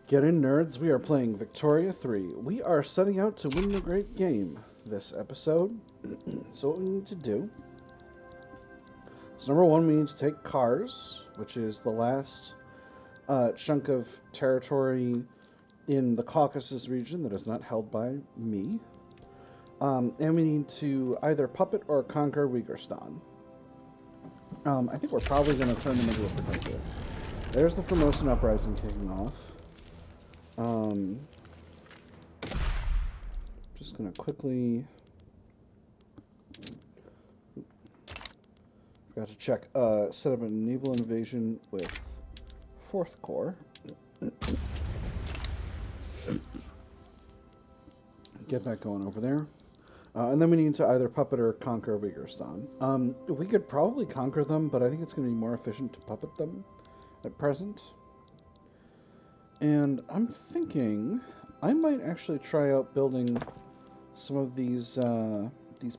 Get in, nerds. We are playing Victoria 3. We are setting out to win the great game this episode. So what we need to do is, number one, we need to take Kars, which is the last chunk of territory in the Caucasus region that is not held by me. And we need to either puppet or conquer Uiyghurstan. I think we're probably going to turn them into a protectorate. There's the Formosan Uprising kicking off. Just going to quickly... Forgot to check. Set up a naval invasion with 4th Corps. Get that going over there. And then we need to either puppet or conquer Uiyghurstan. We could probably conquer them, but I think it's going to be more efficient to puppet them at present. And I'm thinking I might actually try out building some of these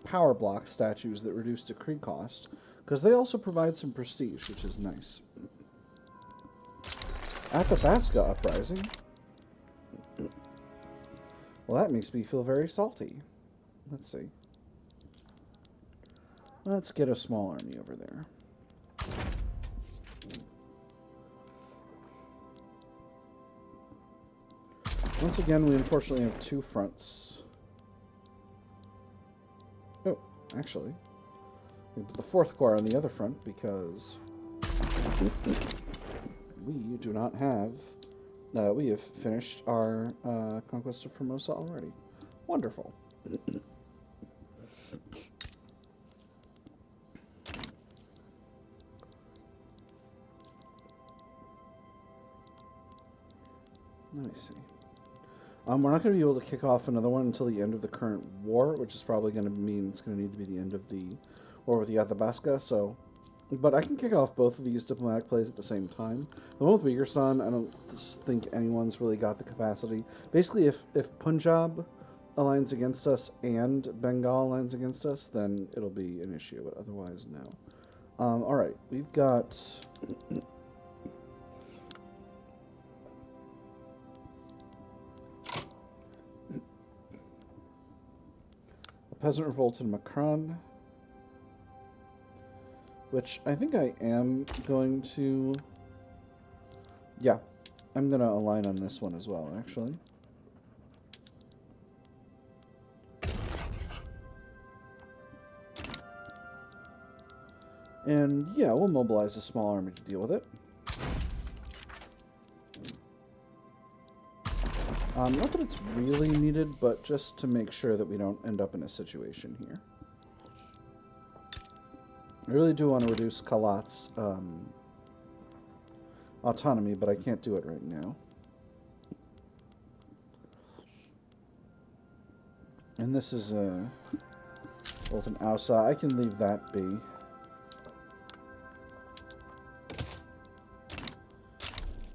power block statues that reduce decree cost, because they also provide some prestige, which is nice. Athabasca Uprising. Well, that makes me feel very salty. Let's see. Let's get a small army over there. Once again, we unfortunately have 2 fronts. Oh, actually, we put the 4th Corps on the other front because we do not have... we have finished our conquest of Formosa already. Wonderful. Let me see. We're not going to be able to kick off another one until the end of the current war, which is probably going to mean it's going to need to be the end of the war with the Athabasca. So, but I can kick off both of these diplomatic plays at the same time. The one with Uiyghurstan, I don't think anyone's really got the capacity. Basically, if Punjab aligns against us and Bengal aligns against us, then it'll be an issue, but otherwise, no. All right, we've got... Peasant revolt in Makran, which I think I am going to... Yeah, I'm going to align on this one as well, actually. And yeah, we'll mobilize a small army to deal with it. Not that it's really needed, but just to make sure that we don't end up in a situation here. I really do want to reduce Kalat's autonomy, but I can't do it right now. And this is Bolton Ausa. I can leave that be.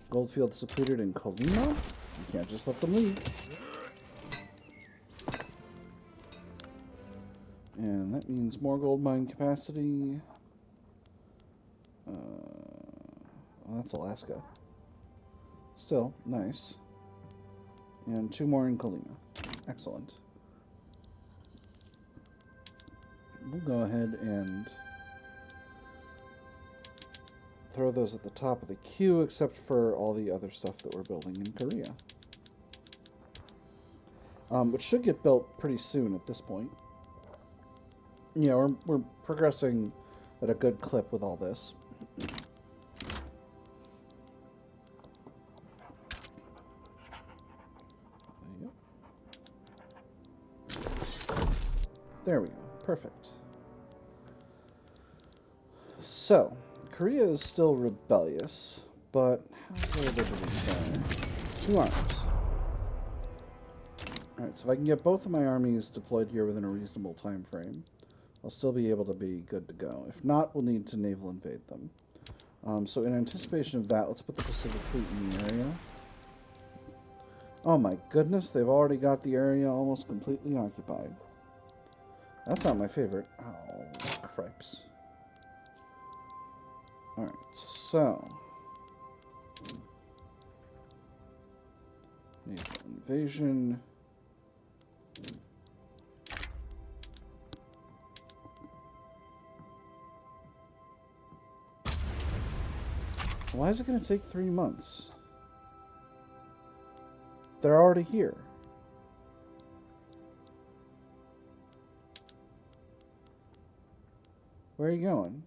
Goldfields depleted in Colima. You can't just let them leave. And that means more gold mine capacity. Well, that's Alaska. Still, nice. And 2 more in Colima. Excellent. We'll go ahead and throw those at the top of the queue, except for all the other stuff that we're building in Korea. Which should get built pretty soon at this point. Yeah, we're progressing at a good clip with all this. Yep. There we go. Perfect. So, Korea is still rebellious, but how's their liberty going? 2 arms. Alright, so if I can get both of my armies deployed here within a reasonable time frame, I'll still be able to be good to go. If not, we'll need to naval invade them. So in anticipation of that, let's put the Pacific Fleet in the area. Oh my goodness, they've already got the area almost completely occupied. That's not my favorite. Oh, cripes. Alright, so... Naval invasion. Why is it going to take 3 months? They're already here. Where are you going?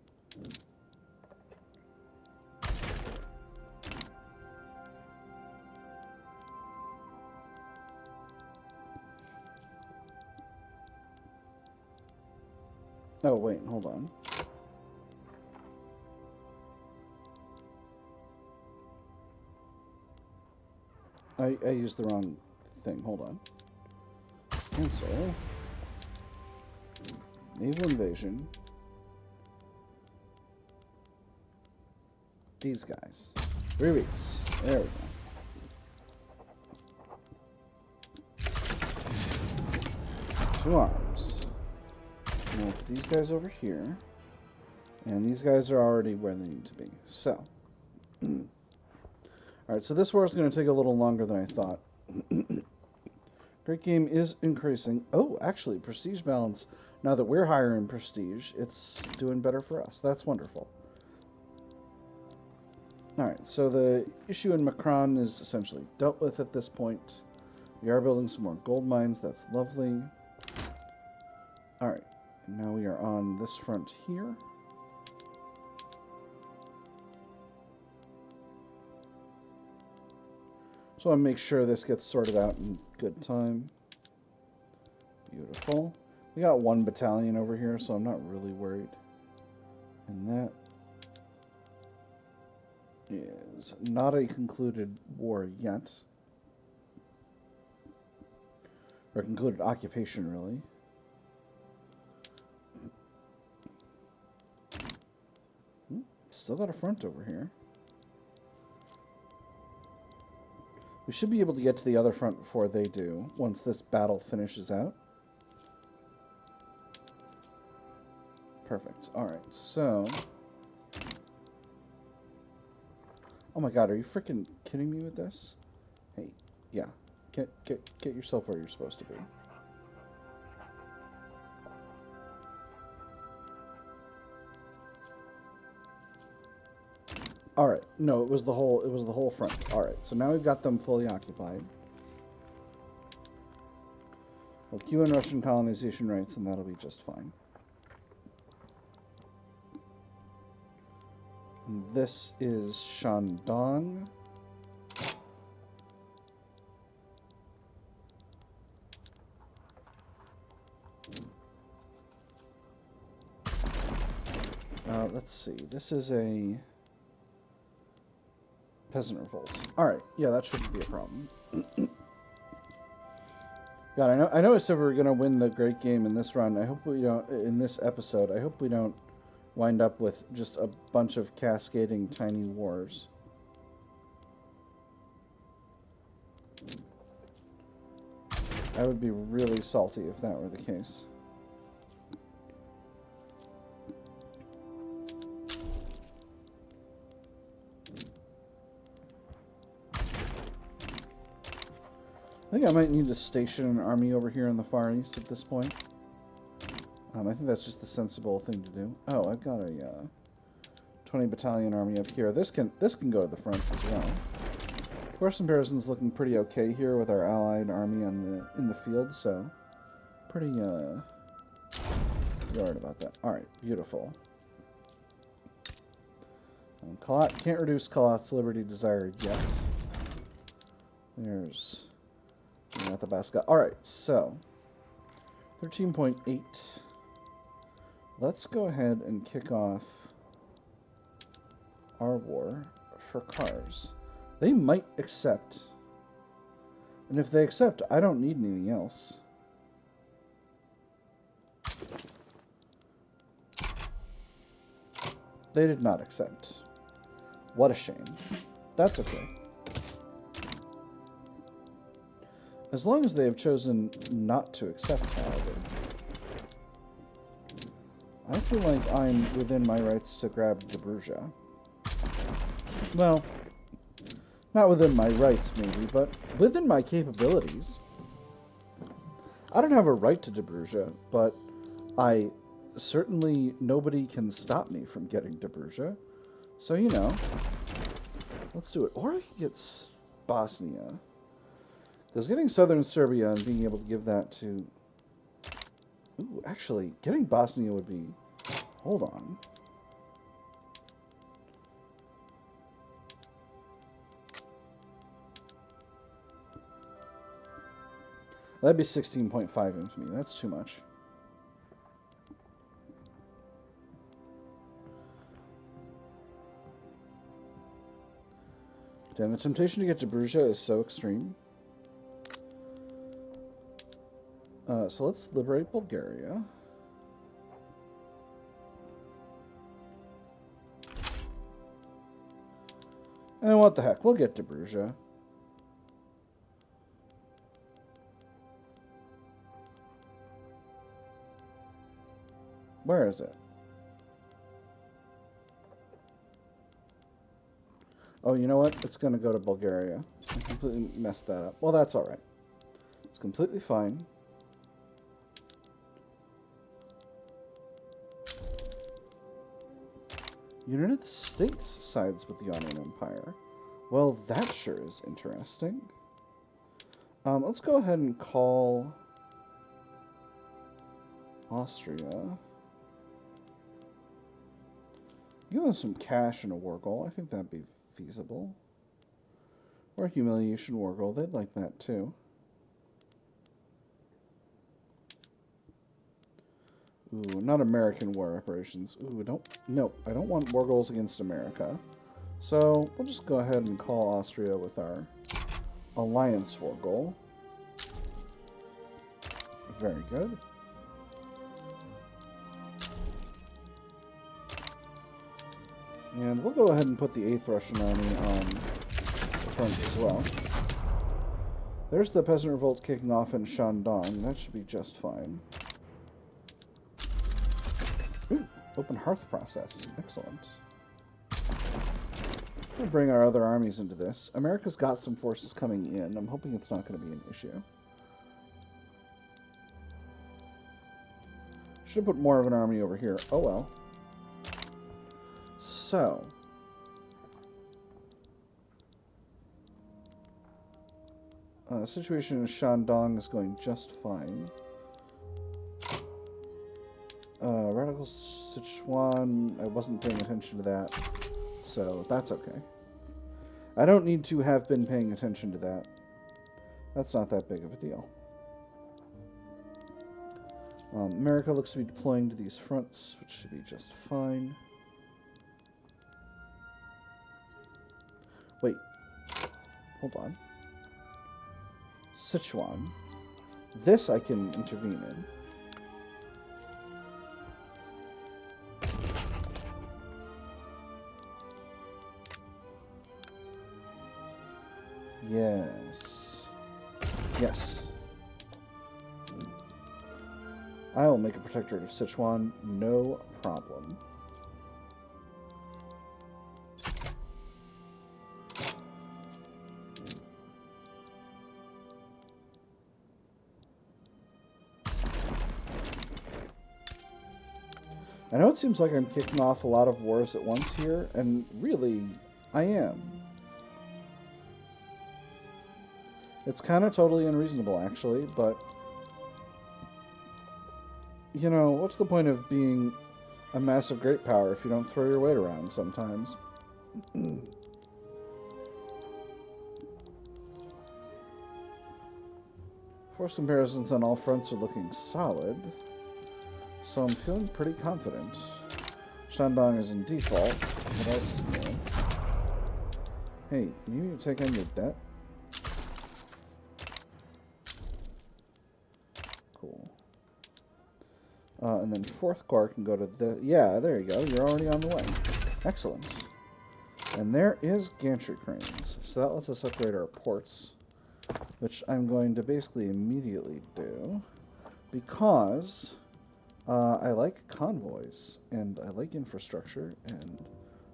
Oh, wait, hold on. I used the wrong thing. Hold on. Cancel. Naval invasion. These guys. 3 weeks. There we go. 2 arms. Now put these guys over here. And these guys are already where they need to be. So. Alright, so this war is going to take a little longer than I thought. Great game is increasing. Oh, actually, prestige balance. Now that we're higher in prestige, it's doing better for us. That's wonderful. Alright, so the issue in Macron is essentially dealt with at this point. We are building some more gold mines. That's lovely. Alright, and now we are on this front here. So I make sure this gets sorted out in good time. Beautiful. We got 1 battalion over here, so I'm not really worried. And that is not a concluded war yet. Or concluded occupation, really. Still got a front over here. We should be able to get to the other front before they do, once this battle finishes out. Perfect. Alright, so... Oh my god, are you freaking kidding me with this? Hey, yeah. Get yourself where you're supposed to be. Alright, no, it was the whole front. Alright, so now we've got them fully occupied. We'll queue in Russian colonization rights and that'll be just fine. And this is Shandong. Let's see, this is a peasant revolt. Alright, yeah, that shouldn't be a problem. God, I know I said we were gonna win the great game in this run. I hope we don't, in this episode, I hope we don't wind up with just a bunch of cascading tiny wars. I would be really salty if that were the case. I think I might need to station an army over here in the Far East at this point. I think that's just the sensible thing to do. Oh, I've got a 20 battalion army up here. This can go to the front as well. Force comparison's looking pretty okay here with our allied army on in the field, so pretty worried about that. All right, beautiful. Kalat can't reduce Kalat's liberty desire yet. There's not the best guy. All right, so 13.8. Let's go ahead and kick off our war for cars. They might accept. And if they accept, I don't need anything else. They did not accept. What a shame. That's okay. As long as they have chosen not to accept, however. I feel like I'm within my rights to grab the Bruja. Well, Not within my rights, maybe, but within my capabilities. I don't have a right to Dobruja, but nobody can stop me from getting Dobruja. So, you know, let's do it. Or I could get Bosnia. Because getting southern Serbia and being able to give that to... Ooh, actually, getting Bosnia would be... Hold on. That'd be 16.5 infamy. That's too much. Damn, the temptation to get to Bruges is so extreme. So let's liberate Bulgaria. And what the heck, we'll get to Bruges. Where is it? Oh, you know what? It's going to go to Bulgaria. I completely messed that up. Well, that's alright. It's completely fine. United States sides with the Ottoman Empire. Well, that sure is interesting. Let's go ahead and call Austria. Give them some cash and a war goal. I think that'd be feasible. Or a humiliation war goal. They'd like that too. Ooh, not American war reparations. Ooh, I don't want war goals against America. So we'll just go ahead and call Austria with our alliance war goal. Very good. And we'll go ahead and put the 8th Russian Army on the front as well. There's the peasant revolt kicking off in Shandong. That should be just fine. Ooh, open hearth process. Excellent. We'll bring our other armies into this. America's got some forces coming in. I'm hoping it's not going to be an issue. Should have put more of an army over here. Oh well. So, the situation in Shandong is going just fine. Radical Sichuan, I wasn't paying attention to that, so that's okay. I don't need to have been paying attention to that. That's not that big of a deal. America looks to be deploying to these fronts, which should be just fine. Wait. Hold on. Sichuan. This I can intervene in. Yes. Yes. I will make a protectorate of Sichuan, no problem. I know it seems like I'm kicking off a lot of wars at once here, and really, I am. It's kind of totally unreasonable, actually, but... You know, what's the point of being a massive great power if you don't throw your weight around sometimes? Force comparisons on all fronts are looking solid, so I'm feeling pretty confident. Shandong is in default. What else is new? Hey, you need to take on your debt? Cool. And then 4th Corps can go to the... Yeah, there you go. You're already on the way. Excellent. And there is gantry cranes. So that lets us upgrade our ports, which I'm going to basically immediately do, because I like convoys, and I like infrastructure, and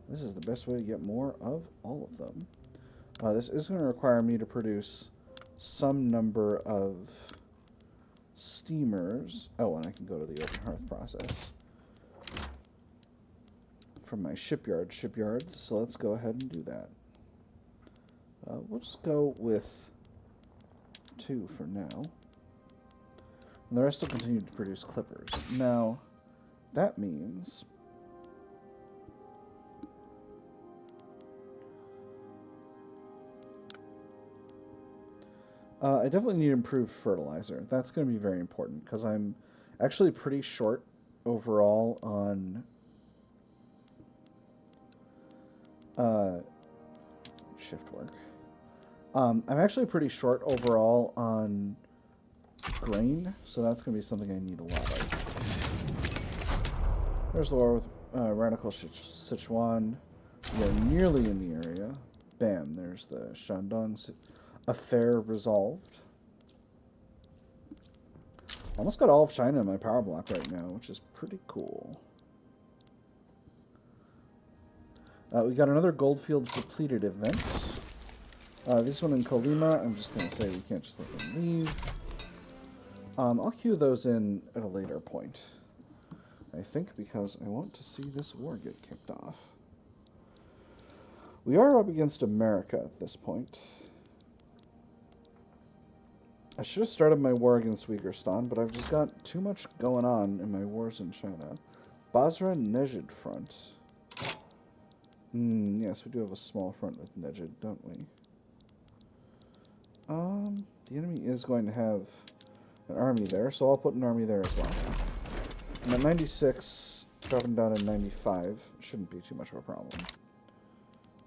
this is the best way to get more of all of them. This is going to require me to produce some number of steamers. Oh, and I can go to the open hearth process from my shipyards. So let's go ahead and do that. We'll just go with 2 for now. And the rest will continue to produce clippers. Now, that means I definitely need improved fertilizer. That's going to be very important because I'm actually pretty short overall on shift work. I'm actually pretty short overall on grain, so that's going to be something I need a lot of. There's the war with radical Sichuan. We're nearly in the area. Bam, there's the Shandong affair resolved. Almost got all of China in my power block right now, which is pretty cool. We got another Goldfields depleted event. This one in Colima, I'm just going to say we can't just let them leave. I'll queue those in at a later point, I think, because I want to see this war get kicked off. We are up against America at this point. I should have started my war against Uiyghurstan, but I've just got too much going on in my wars in China. Basra Nejid front. Yes, we do have a small front with Nejid, don't we? The enemy is going to have an army there, so I'll put an army there as well. And at 96, dropping down to 95 shouldn't be too much of a problem.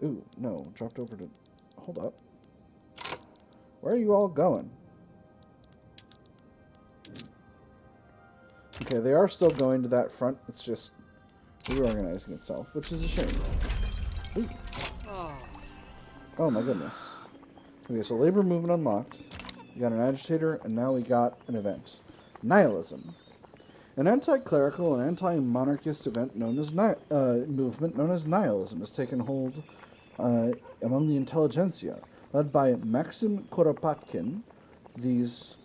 Ooh, no, dropped over to... Hold up. Where are you all going? Okay, they are still going to that front. It's just reorganizing itself, which is a shame. Ooh. Oh my goodness. Okay, so labor movement unlocked. We got an agitator, and now we got an event. Nihilism. An anti-clerical and anti-monarchist event known as movement known as nihilism has taken hold among the intelligentsia, led by Maxim Kuropatkin. These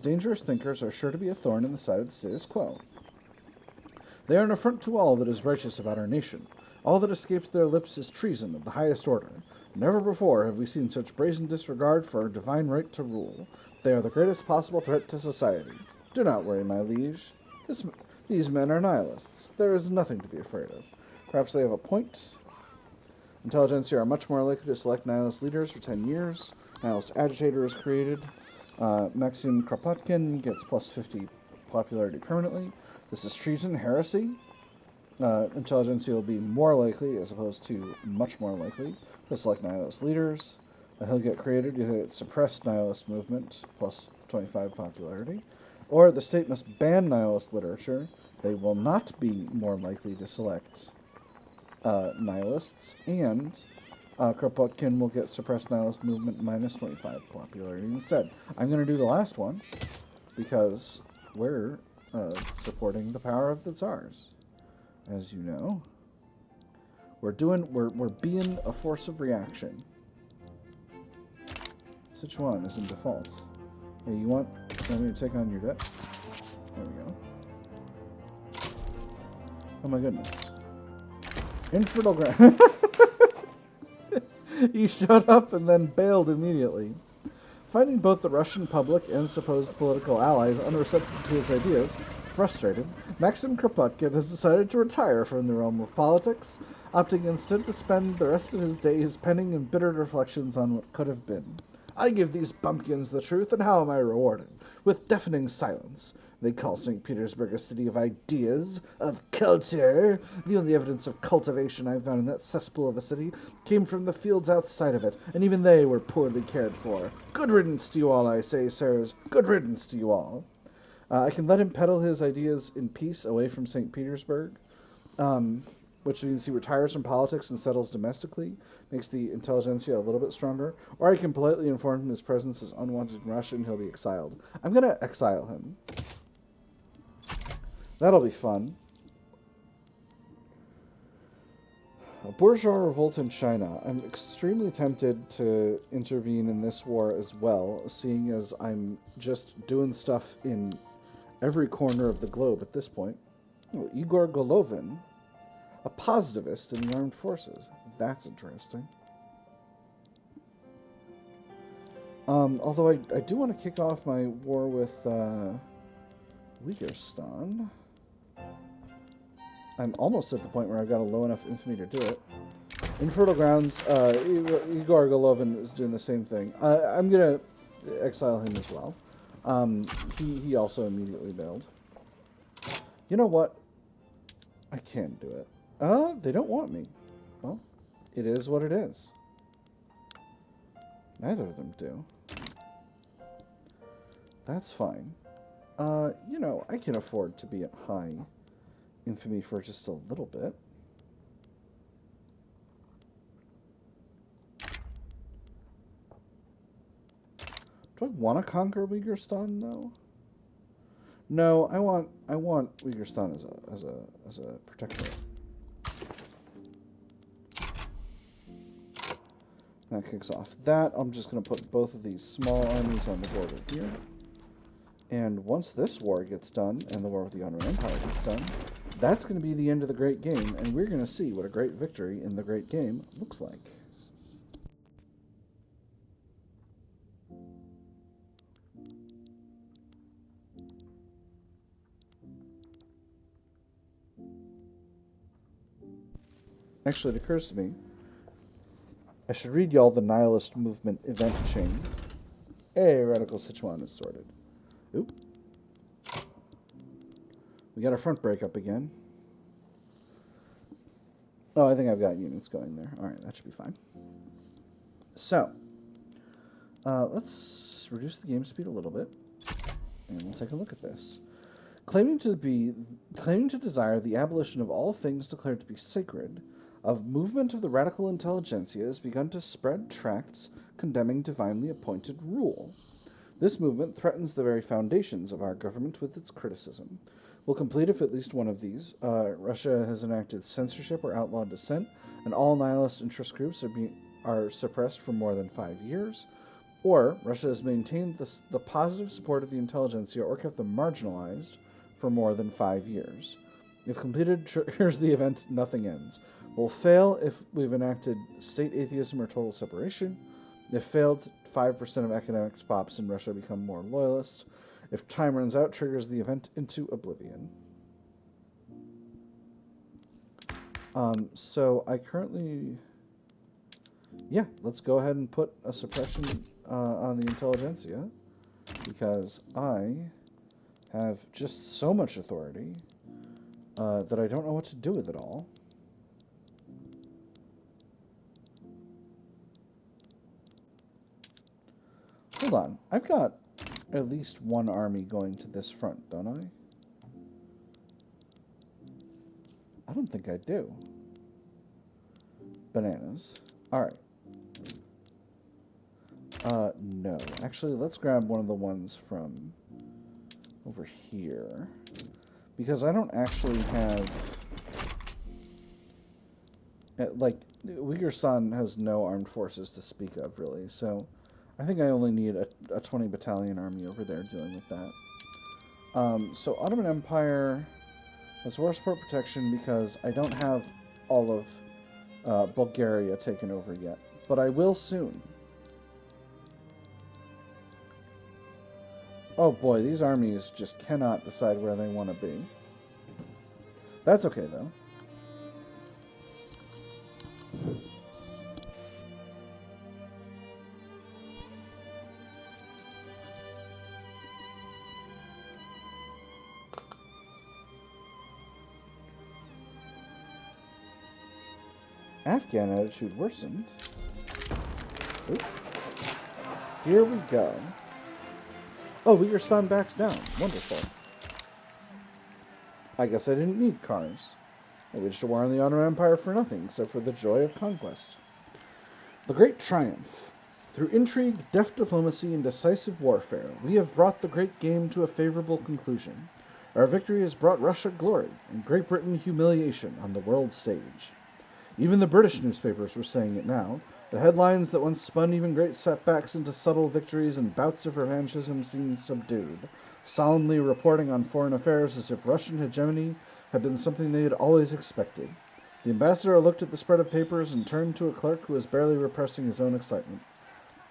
dangerous thinkers are sure to be a thorn in the side of the status quo. They are an affront to all that is righteous about our nation. All that escapes their lips is treason of the highest order. Never before have we seen such brazen disregard for our divine right to rule. They are the greatest possible threat to society. Do not worry, my liege. These men are nihilists. There is nothing to be afraid of. Perhaps they have a point. Intelligentsia are much more likely to select nihilist leaders for 10 years. Nihilist agitator is created. Maxim Kropotkin gets plus 50 popularity permanently. This is treason, heresy. Intelligentsia will be more likely, as opposed to much more likely, to select nihilist leaders. He'll get created. He'll get suppressed nihilist movement, plus 25 popularity. Or the state must ban nihilist literature. They will not be more likely to select nihilists. And Kropotkin will get suppressed nihilist movement minus 25 popularity instead. I'm going to do the last one because we're supporting the power of the tsars. As you know, we're being a force of reaction. Sichuan is in default. Hey, you want me to take on your debt? There we go. Oh my goodness. Infertile ground. He showed up and then bailed immediately. Finding both the Russian public and supposed political allies unreceptive to his ideas, frustrated, Maxim Kropotkin has decided to retire from the realm of politics, opting instead to spend the rest of his days penning embittered reflections on what could have been. I give these bumpkins the truth, and how am I rewarded? With deafening silence. They call St. Petersburg a city of ideas, of culture. The only evidence of cultivation I found in that cesspool of a city came from the fields outside of it, and even they were poorly cared for. Good riddance to you all, I say, sirs. Good riddance to you all. I can let him peddle his ideas in peace away from St. Petersburg, which means he retires from politics and settles domestically, makes the intelligentsia a little bit stronger, or I can politely inform him his presence is unwanted in Russia and he'll be exiled. I'm going to exile him. That'll be fun. A bourgeois revolt in China. I'm extremely tempted to intervene in this war as well, seeing as I'm just doing stuff in every corner of the globe at this point. Oh, Igor Golovin, a positivist in the armed forces. That's interesting. Although I do want to kick off my war with Uiyghurstan. I'm almost at the point where I've got a low enough infamy to do it. Infertile Grounds, Igor Golovin is doing the same thing. I'm going to exile him as well. He also immediately bailed. You know what? I can do it. They don't want me. Well, it is what it is. Neither of them do. That's fine. You know, I can afford to be at high infamy for just a little bit. Do I want to conquer Uiyghurstan though? No, I want Uiyghurstan as a protectorate. That kicks off that. I'm just going to put both of these small armies on the border here. And once this war gets done, and the war with the Ottoman Empire gets done, that's going to be the end of the Great Game, and we're going to see what a great victory in the Great Game looks like. Actually, it occurs to me, I should read y'all the Nihilist movement event chain. Hey, Radical Sichuan is sorted. Oop. We got our front break up again. Oh, I think I've got units going there. Alright, that should be fine. So, let's reduce the game speed a little bit, and we'll take a look at this. Claiming to desire the abolition of all things declared to be sacred, a movement of the radical intelligentsia has begun to spread tracts condemning divinely appointed rule. This movement threatens the very foundations of our government with its criticism. We'll complete if at least one of these. Russia has enacted censorship or outlawed dissent, and all nihilist interest groups are suppressed for more than 5 years. Or Russia has maintained the positive support of the intelligentsia or kept them marginalized for more than 5 years. If completed triggers the event, nothing ends. Will fail if we've enacted state atheism or total separation. If failed, 5% of academics pops in Russia become more loyalist. If time runs out, triggers the event into oblivion. So I currently... Yeah, let's go ahead and put a suppression on the intelligentsia, because I have just so much authority that I don't know what to do with it all. Hold on, I've got at least one army going to this front, don't I? I don't think I do. Bananas. Alright. No. Actually, let's grab one of the ones from over here. Because I don't actually have... Like, Uiyghurstan has no armed forces to speak of, really, so... I think I only need a 20 battalion army over there dealing with that. So Ottoman Empire has war support protection because I don't have all of Bulgaria taken over yet. But I will soon. Oh boy, these armies just cannot decide where they want to be. That's okay though. Afghan attitude worsened. Oop. Here we go. Oh, Uiyghurstan backs down. Wonderful. I guess I didn't need cars. I waged a war on the Ottoman Empire for nothing, except for the joy of conquest. The great triumph. Through intrigue, deft diplomacy, and decisive warfare, we have brought the great game to a favorable conclusion. Our victory has brought Russia glory, and Great Britain humiliation on the world stage. Even the British newspapers were saying it now. The headlines that once spun even great setbacks into subtle victories and bouts of revanchism seemed subdued, solemnly reporting on foreign affairs as if Russian hegemony had been something they had always expected. The ambassador looked at the spread of papers and turned to a clerk who was barely repressing his own excitement.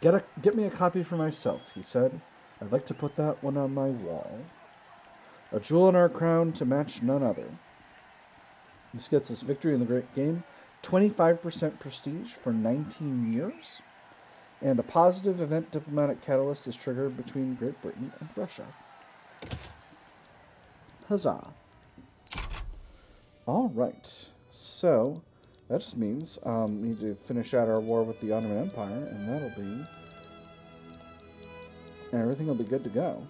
Get me a copy for myself, he said. I'd like to put that one on my wall. A jewel in our crown to match none other. This gets us victory in the great game, 25% prestige for 19 years, and a positive event diplomatic catalyst is triggered between Great Britain and Russia. Huzzah. All right, so that just means we need to finish out our war with the Ottoman Empire, and everything will be good to go.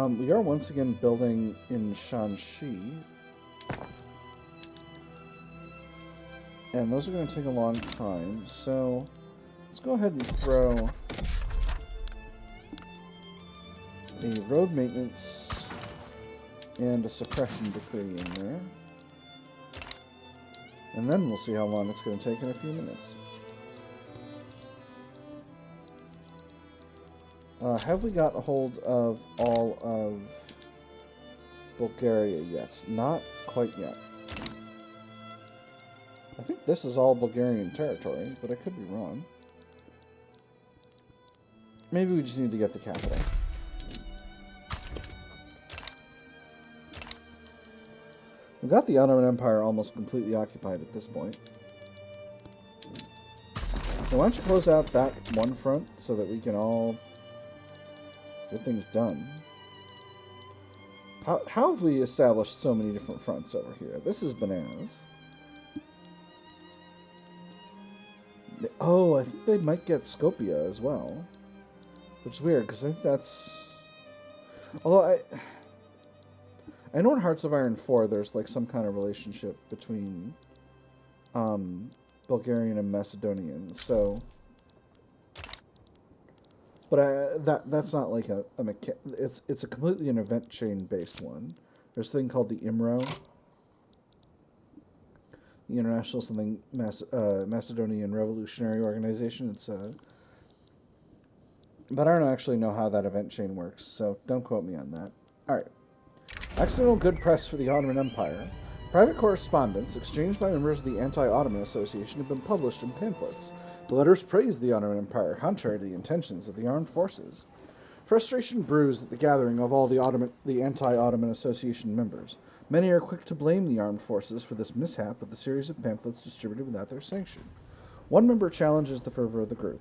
We are once again building in Shanxi. And those are going to take a long time, so let's go ahead and throw a road maintenance and a suppression decree in there. And then we'll see how long it's going to take in a few minutes. Have we got a hold of all of Bulgaria yet? Not quite yet. I think this is all Bulgarian territory, but I could be wrong. Maybe we just need to get the capital. We've got the Ottoman Empire almost completely occupied at this point. Now, why don't you close out that one front so that we can all get things done. How have we established so many different fronts over here? This is bananas. Oh, I think they might get Skopje as well. Which is weird, because I think that's... Although I know in Hearts of Iron 4 there's like some kind of relationship between Bulgarian and Macedonian, so... But that's not like a it's a completely an event chain based one. There's a thing called the IMRO, the International something Macedonian Revolutionary Organization. It's but I don't actually know how that event chain works, so don't quote me on that. All right, accidental good press for the Ottoman Empire. Private correspondence exchanged by members of the Anti-Ottoman Association have been published in pamphlets. The letters praised the Ottoman Empire, contrary to the intentions of the armed forces. Frustration brews at the gathering of all the Anti-Ottoman Association members. Many are quick to blame the armed forces for this mishap with a series of pamphlets distributed without their sanction. One member challenges the fervor of the group.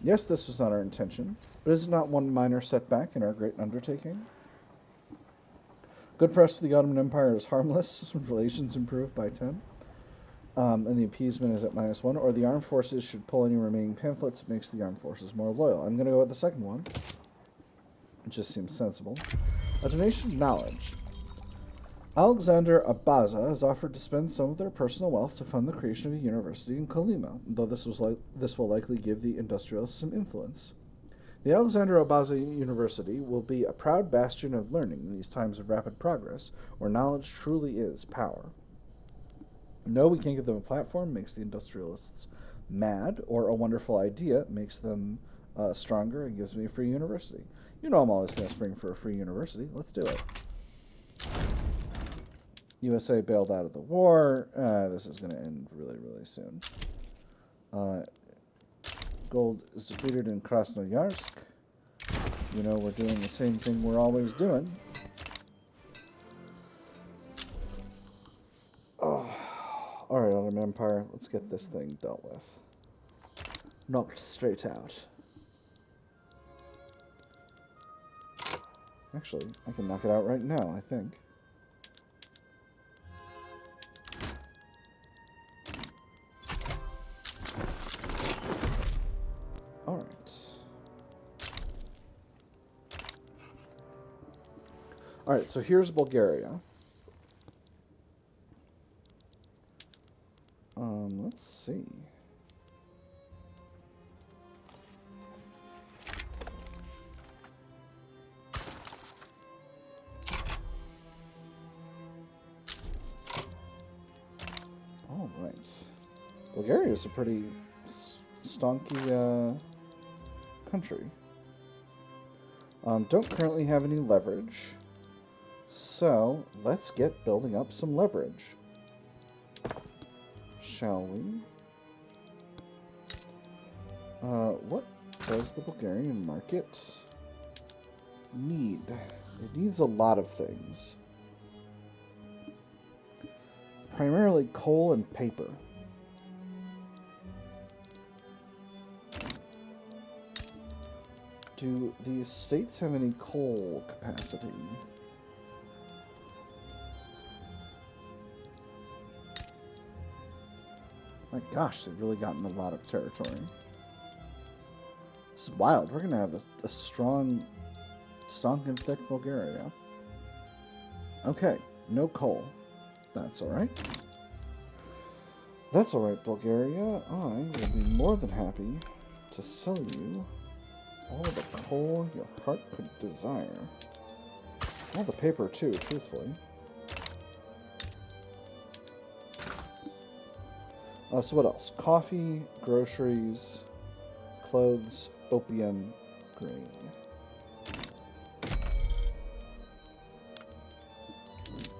Yes, this was not our intention, but is it not one minor setback in our great undertaking? Good press for the Ottoman Empire is harmless. Relations improved by 10. And the appeasement is at -1, or the armed forces should pull any remaining pamphlets. It makes the armed forces more loyal. I'm going to go with the second one. It just seems sensible. A donation of knowledge. Alexander Abaza has offered to spend some of their personal wealth to fund the creation of a university in Kolyma, though this will likely give the industrialists some influence. The Alexander Abaza University will be a proud bastion of learning in these times of rapid progress, where knowledge truly is power. No, we can't give them a platform, makes the industrialists mad, or a wonderful idea makes them stronger and gives me a free university. You know I'm always going to spring for a free university. Let's do it. USA bailed out of the war. This is going to end really, really soon. Gold is depleted in Krasnoyarsk. You know, we're doing the same thing we're always doing. Oh. Alright, Ottoman Empire, let's get this thing dealt with. Knocked straight out. Actually, I can knock it out right now, I think. Alright. Alright, so here's Bulgaria. Let's see. Bulgaria is a pretty stonky country. Don't currently have any leverage. So, let's get building up some leverage. Shall we? What does the Bulgarian market need? It needs a lot of things. Primarily coal and paper. Do these states have any coal capacity? My gosh, they've really gotten a lot of territory. This is wild. We're going to have a strong, stonking thick Bulgaria. Okay, no coal. That's alright. That's alright, Bulgaria. I will be more than happy to sell you all the coal your heart could desire. All the paper, too, truthfully. So what else? Coffee, groceries, clothes, opium, grain.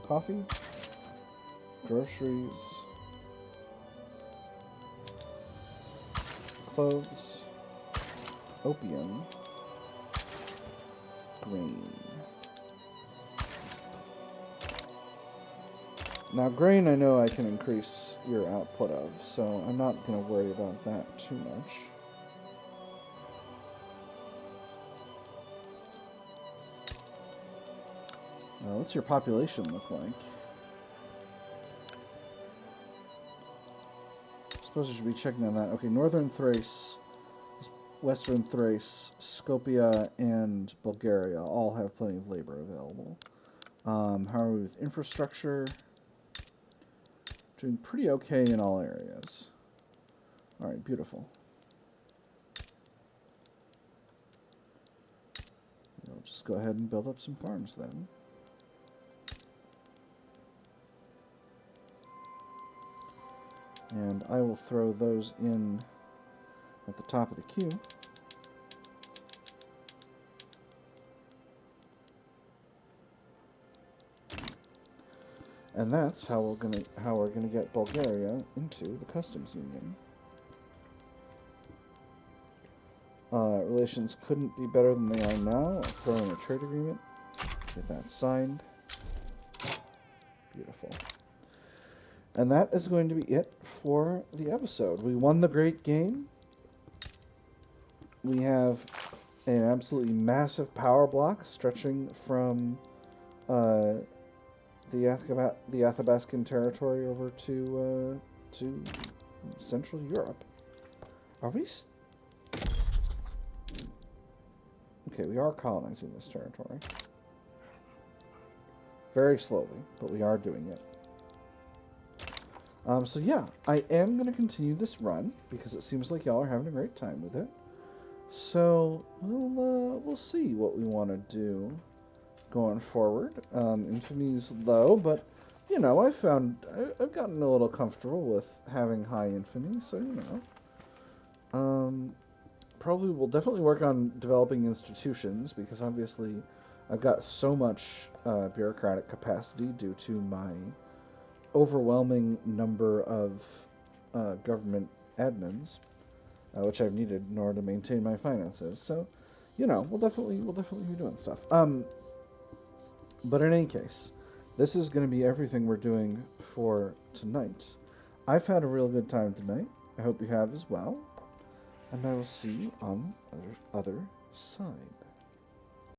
Coffee, groceries, clothes, opium, grain. Now, grain I know I can increase your output of, so I'm not going to worry about that too much. What's your population look like? I suppose I should be checking on that. Okay, Northern Thrace, Western Thrace, Skopje, and Bulgaria all have plenty of labor available. How are we with infrastructure? Doing pretty okay in all areas. Alright, beautiful. I'll just go ahead and build up some farms then. And I will throw those in at the top of the queue. And that's how we're gonna get Bulgaria into the customs union. Relations couldn't be better than they are now. I'll throw in a trade agreement. Get that signed. Beautiful. And that is going to be it for the episode. We won the great game. We have an absolutely massive power block stretching from the Athabaskan territory over to Central Europe. Are we? Okay, we are colonizing this territory. Very slowly, but we are doing it. So yeah, I am going to continue this run because it seems like y'all are having a great time with it. So we'll see what we want to do going forward. Infamy's low, but you know, I've gotten a little comfortable with having high infamy, so you know. Probably will definitely work on developing institutions because obviously I've got so much bureaucratic capacity due to my overwhelming number of government admins, which I've needed in order to maintain my finances. So, you know, we'll definitely be doing stuff. But in any case, this is going to be everything we're doing for tonight. I've had a real good time tonight. I hope you have as well. And I will see you on the other side.